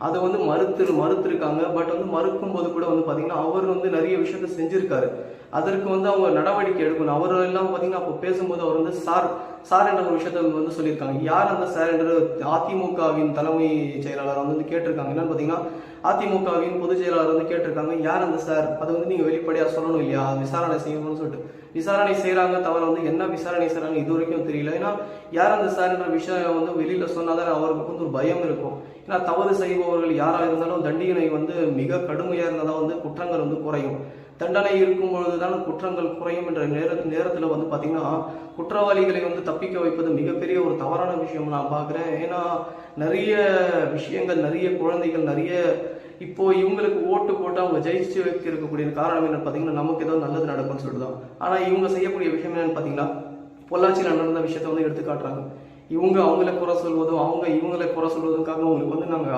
அதை வந்து மறுத்திருக்காங்க. பட் வந்து மறுக்கும்போது கூட வந்து பார்த்தீங்கன்னா அவர் வந்து நிறைய விஷயத்த செஞ்சிருக்காரு. அதற்கு வந்து அவங்க நடவடிக்கை எடுக்கணும். அவர் எல்லாம் பார்த்தீங்கன்னா அப்போ பேசும்போது அவர் வந்து சார் என்ற ஒரு விஷயத்த வந்து சொல்லியிருக்காங்க. யார் அந்த சார் என்று அதிமுகவின் தலைமை செயலாளர் வந்து கேட்டிருக்காங்க. என்னன்னு பார்த்தீங்கன்னா அதிமுகவின் பொதுச் செயலாளர் வந்து கேட்டிருக்காங்க, யார் அந்த சார், அதை வந்து நீங்க வெளிப்படையா சொல்லணும் இல்லையா, விசாரணை செய்யணும்னு சொல்லிட்டு. விசாரணை செய்யறாங்க, தவிர வந்து என்ன விசாரணை செய்யறாங்க இது வரைக்கும் தெரியல. ஏன்னா யார் அந்த சார் என்ற விஷயம் வந்து வெளியில சொன்னாதான் அவருக்கு வந்து ஒரு பயம் இருக்கும். ஏன்னா தவறு செய்பவர்கள் யாரா இருந்தாலும் தண்டனை வந்து மிக கடுமையா இருந்தாதான் வந்து குற்றங்கள் வந்து குறையும். தண்டனை இருக்கும் பொழுதுதான் குற்றங்கள் குறையும் என்ற நேரத்துல வந்து பாத்தீங்கன்னா குற்றவாளிகளை வந்து தப்பிக்க வைப்பது மிகப்பெரிய ஒரு தவறான விஷயம் நான் பாக்குறேன். ஏன்னா நிறைய விஷயங்கள், நிறைய குழந்தைகள், நிறைய இப்போ இவங்களுக்கு ஓட்டு போட்டு அவங்க ஜெயிச்சு இருக்கக்கூடிய காரணம் என்னன்னு பாத்தீங்கன்னா நமக்கு ஏதோ நல்லது நடக்கும்னு சொல்லிட்டுதான். ஆனா இவங்க செய்யக்கூடிய விஷயம் என்னன்னு பாத்தீங்கன்னா பொள்ளாச்சியில் நடந்த விஷயத்த வந்து எடுத்து காட்டுறாங்க. இவங்க அவங்கள குறை சொல்வதும் அவங்க இவங்களை குறை சொல்வதுக்காக உங்களுக்கு வந்து நாங்க